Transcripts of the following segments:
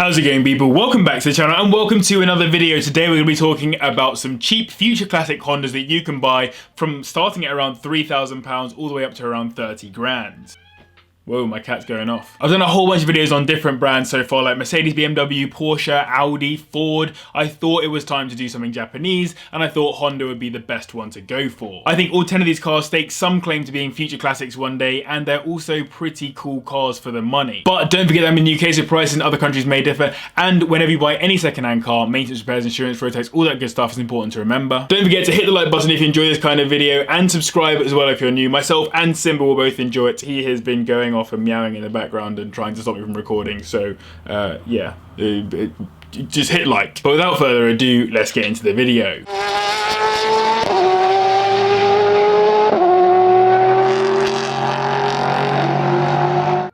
How's it going, people? Welcome back to the channel and welcome to another video. Today we're going to be talking about some cheap future classic Hondas that you can buy from starting at around £3,000 all the way up to around 30 grand. Whoa, my cat's going off. I've done a whole bunch of videos on different brands so far, like Mercedes, BMW, Porsche, Audi, Ford. I thought it was time to do something Japanese, and I thought Honda would be the best one to go for. I think all 10 of these cars stake some claim to being future classics one day, and they're also pretty cool cars for the money. But don't forget that I'm in the UK, so prices in other countries may differ, and whenever you buy any second-hand car, maintenance, repairs, insurance, road tax, all that good stuff is important to remember. Don't forget to hit the like button if you enjoy this kind of video, and subscribe as well if you're new. Myself and Simba will both enjoy it. He has been going off and meowing in the background and trying to stop me from recording, so yeah, just hit like. But without further ado, let's get into the video.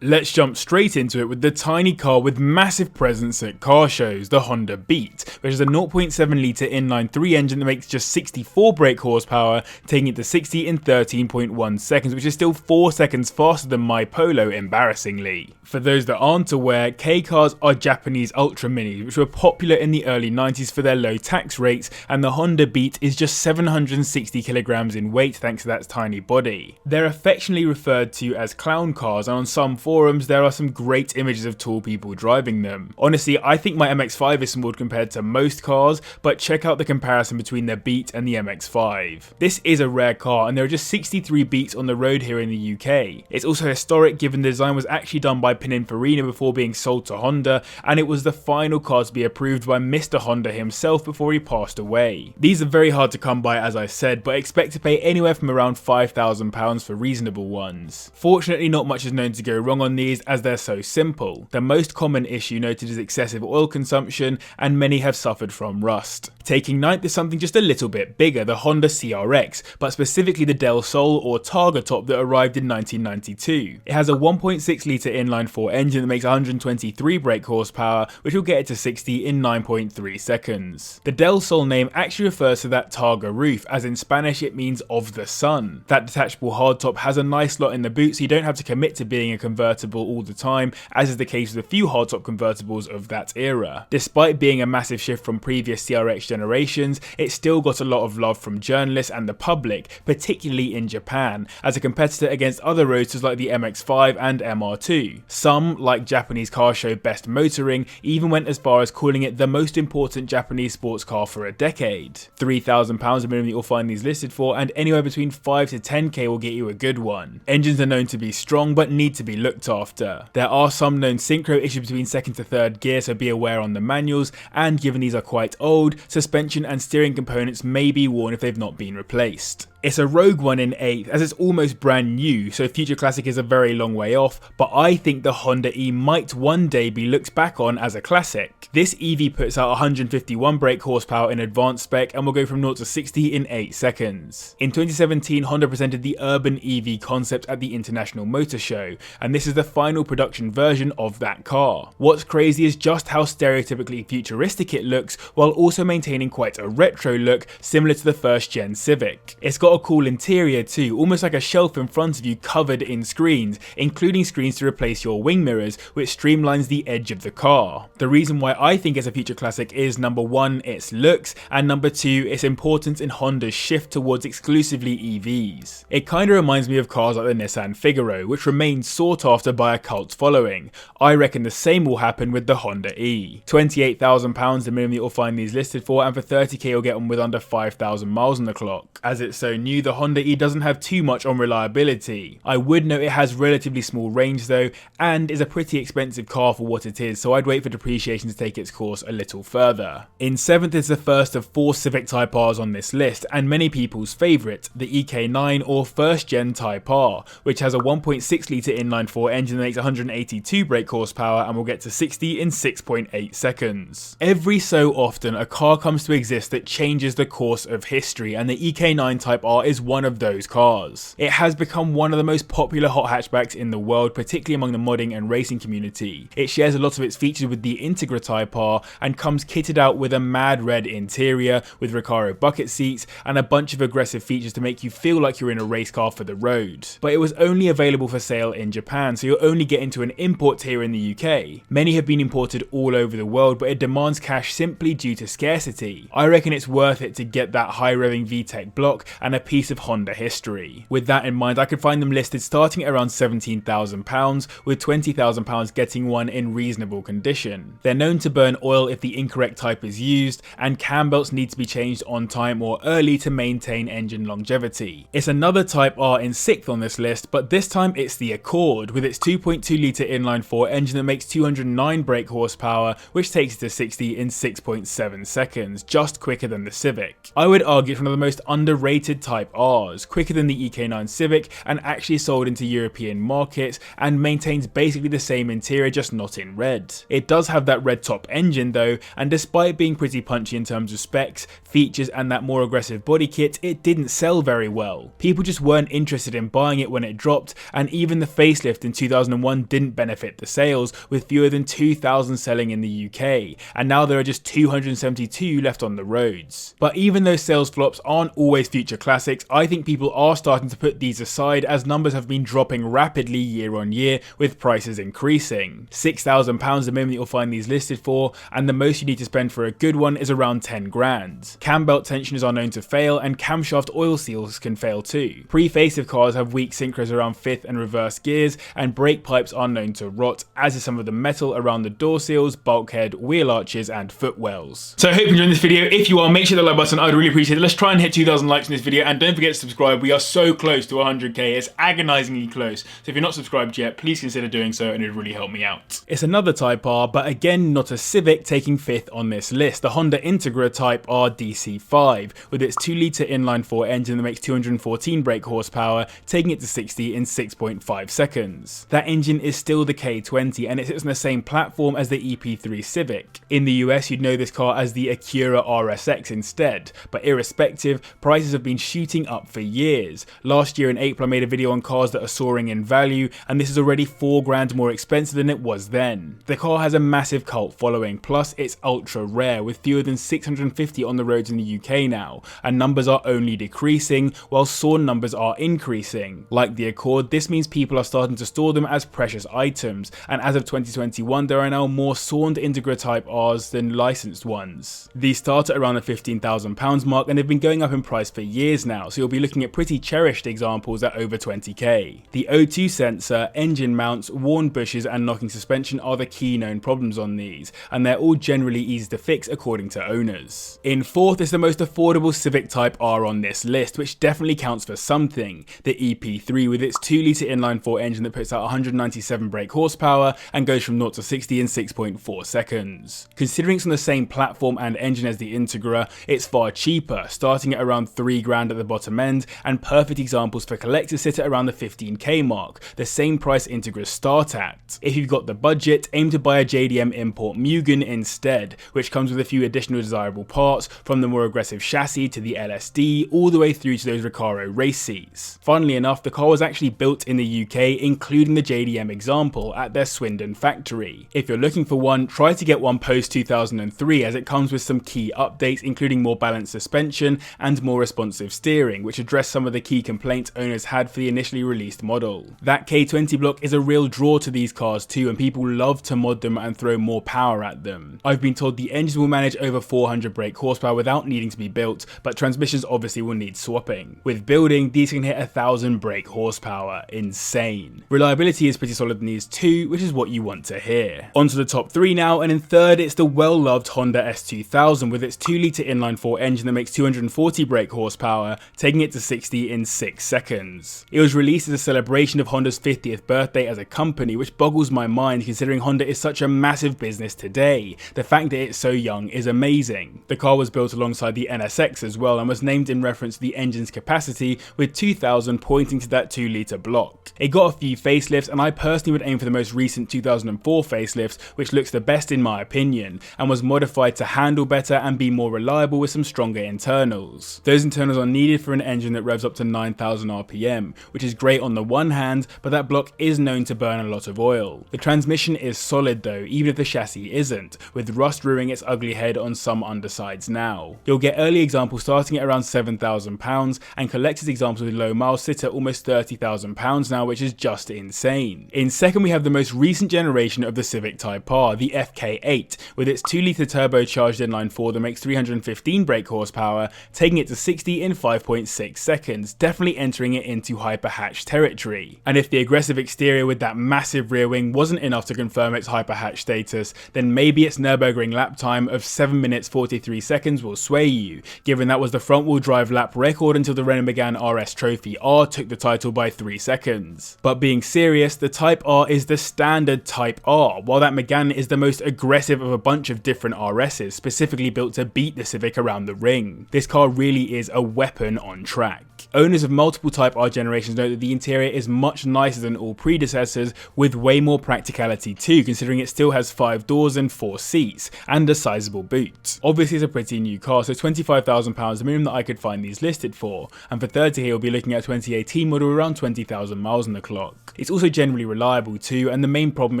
Let's jump straight into it with the tiny car with massive presence at car shows, the Honda Beat, which is a 0.7 litre inline-3 engine that makes just 64 brake horsepower, taking it to 60 in 13.1 seconds, which is still 4 seconds faster than my Polo, embarrassingly. For those that aren't aware, K cars are Japanese ultra minis, which were popular in the early 90s for their low tax rates, and the Honda Beat is just 760 kilograms in weight thanks to that tiny body. They're affectionately referred to as clown cars, and on some forums there are some great images of tall people driving them. Honestly, I think my MX-5 is small compared to most cars, but check out the comparison between the Beat and the MX-5. This is a rare car, and there are just 63 Beats on the road here in the UK. It's also historic given the design was actually done by Pininfarina before being sold to Honda, and it was the final car to be approved by Mr. Honda himself before he passed away. These are very hard to come by, as I said, but expect to pay anywhere from around £5,000 for reasonable ones. Fortunately, not much is known to go wrong on these as they're so simple. The most common issue noted is excessive oil consumption, and many have suffered from rust. Taking ninth is something just a little bit bigger, the Honda CRX, but specifically the Del Sol or Targa top that arrived in 1992. It has a 1.6 litre inline-4 engine that makes 123 brake horsepower, which will get it to 60 in 9.3 seconds. The Del Sol name actually refers to that Targa roof, as in Spanish it means of the sun. That detachable hardtop has a nice slot in the boot, so you don't have to commit to being a convertible all the time, as is the case with a few hardtop convertibles of that era. Despite being a massive shift from previous CRX generations, it still got a lot of love from journalists and the public, particularly in Japan, as a competitor against other roadsters like the MX-5 and MR2. Some, like Japanese car show Best Motoring, even went as far as calling it the most important Japanese sports car for a decade. £3,000 a minimum that you'll find these listed for, and anywhere between 5 to 10k will get you a good one. Engines are known to be strong but need to be looked after. There are some known synchro issues between second to third gear, so be aware on the manuals, and given these are quite old, suspension and steering components may be worn if they've not been replaced. It's a rogue one in 8th, as it's almost brand new, so future classic is a very long way off, but I think the Honda E might one day be looked back on as a classic. This EV puts out 151 brake horsepower in advanced spec and will go from 0 to 60 in 8 seconds. In 2017, Honda presented the urban EV concept at the International Motor Show, and this is the final production version of that car. What's crazy is just how stereotypically futuristic it looks, while also maintaining quite a retro look similar to the first gen Civic. It's got a cool interior too, almost like a shelf in front of you covered in screens, including screens to replace your wing mirrors, which streamlines the edge of the car. The reason why I think it's a future classic is number 1, its looks, and number 2, its importance in Honda's shift towards exclusively EVs. It kinda reminds me of cars like the Nissan Figaro, which remains sought after by a cult following. I reckon the same will happen with the Honda E. £28,000 the minimum you'll find these listed for, and for 30k you'll get one with under 5,000 miles on the clock. As it's so new, the Honda E doesn't have too much on reliability. I would note it has relatively small range though, and is a pretty expensive car for what it is, so I'd wait for depreciation to take its course a little further. In 7th is the first of 4 Civic Type Rs on this list, and many people's favourite, the EK9 or first gen Type R, which has a 1.6 litre inline-4 engine that makes 182 brake horsepower and will get to 60 in 6.8 seconds. Every so often a car comes to exist that changes the course of history, and the EK9 Type R is one of those cars. It has become one of the most popular hot hatchbacks in the world, particularly among the modding and racing community. It shares a lot of its features with the Integra Type R and comes kitted out with a mad red interior with Recaro bucket seats and a bunch of aggressive features to make you feel like you're in a race car for the road. But it was only available for sale in Japan, so you'll only get into an import here in the UK. Many have been imported all over the world, but it demands cash simply due to scarcity. I reckon it's worth it to get that high revving VTEC block and a piece of Honda history. With that in mind, I could find them listed starting at around £17,000, with £20,000 getting one in reasonable condition. They're known to burn oil if the incorrect type is used, and cam belts need to be changed on time or early to maintain engine longevity. It's another Type R in 6th on this list, but this time it's the Accord, with its 2.2 litre inline-4 engine that makes 209 brake horsepower, which takes it to 60 in 6.7 seconds, just quicker than the Civic. I would argue it's one of the most underrated Type Rs, quicker than the EK9 Civic and actually sold into European markets and maintains basically the same interior, just not in red. It does have that red top engine though, and despite being pretty punchy in terms of specs, features and that more aggressive body kit, it didn't sell very well. People just weren't interested in buying it when it dropped, and even the facelift in 2001 didn't benefit the sales, with fewer than 2,000 selling in the UK, and now there are just 272 left on the roads. But even though sales flops aren't always future classics, I think people are starting to put these aside as numbers have been dropping rapidly year on year with prices increasing. £6,000 the minimum you'll find these listed for, and the most you need to spend for a good one is around 10 grand. Cam belt tensioners are known to fail, and camshaft oil seals can fail too. Pre-facelift cars have weak synchros around 5th and reverse gears, and brake pipes are known to rot, as is some of the metal around the door seals, bulkhead, wheel arches and footwells. So I hope you enjoyed this video. If you are, make sure the like button, I'd really appreciate it. Let's try and hit 2,000 likes in this video, and don't forget to subscribe. We are so close to 100k, it's agonizingly close. So if you're not subscribed yet, please consider doing so, and it would really help me out. It's another Type R, but again not a Civic, taking 5th on this list, the Honda Integra Type R DC5, with its 2 litre inline-4 engine that makes 214 brake horsepower, taking it to 60 in 6.5 seconds. That engine is still the K20, and it sits on the same platform as the EP3 Civic. In the US, you'd know this car as the Acura RSX instead, but irrespective, prices have been shooting up for years. Last year in April, I made a video on cars that are soaring in value, and this is already 4 grand more expensive than it was then. The car has a massive cult following, plus it's ultra rare, with fewer than 650 on the roads in the UK now, and numbers are only decreasing, while sawn numbers are increasing. Like the Accord, this means people are starting to store them as precious items, and as of 2021, there are now more sawned Integra Type Rs than licensed ones. These start at around the £15,000 mark, and they've been going up in price for years now, so you'll be looking at pretty cherished examples at over 20k. The O2 sensor, engine mounts, worn bushes and knocking suspension are the key known problems on these, and they're all generally easy to fix according to owners. In 4th is the most affordable Civic Type R on this list, which definitely counts for something, the EP3, with its 2 litre inline-4 engine that puts out 197 brake horsepower and goes from 0 to 60 in 6.4 seconds. Considering it's on the same platform and engine as the Integra, it's far cheaper, starting at around 3 grand at the bottom end, and perfect examples for collectors sit at around the 15k mark, the same price Integras start at. If you've got the budget, aim to buy a JDM import Mugen instead, which comes with a few additional desirable parts, from the more aggressive chassis to the LSD, all the way through to those Recaro race seats. Funnily enough, the car was actually built in the UK, including the JDM example, at their Swindon factory. If you're looking for one, try to get one post 2003, as it comes with some key updates, including more balanced suspension and more responsive steering, which address some of the key complaints owners had for the initially released model. That K20 block is a real draw to these cars too, and people love to mod them and throw more power at them. I've been told the engines will manage over 400 brake horsepower without needing to be built, but transmissions obviously will need swapping. With building, these can hit 1000 brake horsepower. Insane. Reliability is pretty solid in these too, which is what you want to hear. On to the top 3 now, and in 3rd it's the well-loved Honda S2000 with its 2 litre inline-4 engine that makes 240 brake horsepower, taking it to 60 in 6 seconds. It was released as a celebration of Honda's 50th birthday as a company, which boggles my mind considering Honda is such a massive business today. The fact that it's so young is amazing. The car was built alongside the NSX as well, and was named in reference to the engine's capacity, with 2000 pointing to that 2 litre block. It got a few facelifts, and I personally would aim for the most recent 2004 facelift, which looks the best in my opinion, and was modified to handle better and be more reliable with some stronger internals. Those internals are needed for an engine that revs up to 9,000 RPM, which is great on the one hand, but that block is known to burn a lot of oil. The transmission is solid though, even if the chassis isn't, with rust rearing its ugly head on some undersides now. You'll get early examples starting at around £7,000, and collector's examples with low miles sit at almost £30,000 now, which is just insane. In second, we have the most recent generation of the Civic Type R, the FK8, with its 2-litre turbocharged inline-4 that makes 315 brake horsepower, taking it to 60 in 5.6 seconds, definitely entering it into hyper-hatch territory. And if the aggressive exterior with that massive rear wing wasn't enough to confirm its hyper-hatch status, then maybe its Nürburgring lap time of 7 minutes 43 seconds will sway you, given that was the front-wheel drive lap record until the Renault Megane RS Trophy R took the title by 3 seconds. But being serious, the Type R is the standard Type R, while that Megane is the most aggressive of a bunch of different RSs, specifically built to beat the Civic around the ring. This car really is a weapon on track. Owners of multiple Type R generations know that the interior is much nicer than all predecessors, with way more practicality too, considering it still has 5 doors and 4 seats, and a sizable boot. Obviously it's a pretty new car, so £25,000 the minimum that I could find these listed for, and for 30 here we'll be looking at a 2018 model around 20,000 miles on the clock. It's also generally reliable too, and the main problem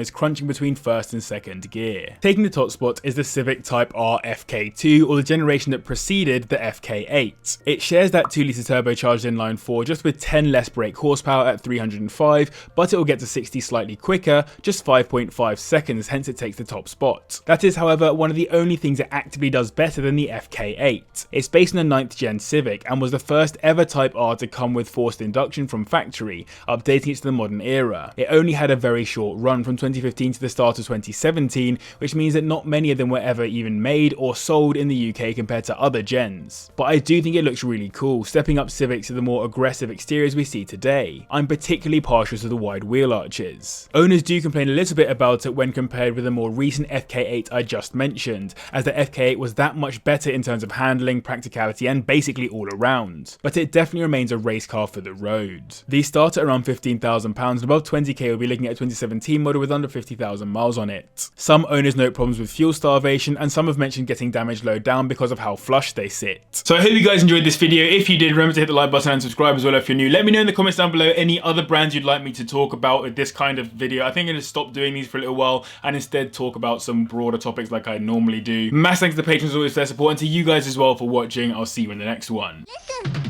is crunching between first and second gear. Taking the top spot is the Civic Type R FK2, or the generation that preceded the FK8. It shares that 2-litre turbocharged inline-4 just with 10 less brake horsepower at 305, but it will get to 60 slightly quicker, just 5.5 seconds, hence it takes the top spot. That is, however, one of the only things it actively does better than the FK8. It's based on a 9th gen Civic and was the first ever Type R to come with forced induction from factory, updating it to the modern era. It only had a very short run from 2015 to the start of 2017, which means that not many of them were ever even made or sold in the UK compared to other gens. But I do think it looks really cool, stepping up Civic to the more aggressive exteriors we see today. I'm particularly partial to the wide wheel arches. Owners do complain a little bit about it when compared with the more recent FK8 I just mentioned, as the FK8 was that much better in terms of handling, practicality and basically all around. But it definitely remains a race car for the road. These start at around £15,000 and above 20k we'll be looking at a 2017 model with under 50,000 miles on it. Some owners note problems with fuel starvation, and some have mentioned getting damaged low down because of how flush they sit. So I hope you guys enjoyed this video. If you did, remember to hit the like button and subscribe as well if you're new. Let me know in the comments down below any other brands you'd like me to talk about with this kind of video. I think I'm going to stop doing these for a little while and instead talk about some broader topics like I normally do. Massive thanks to the patrons always for their support, and to you guys as well for watching. I'll see you in the next one. Listen.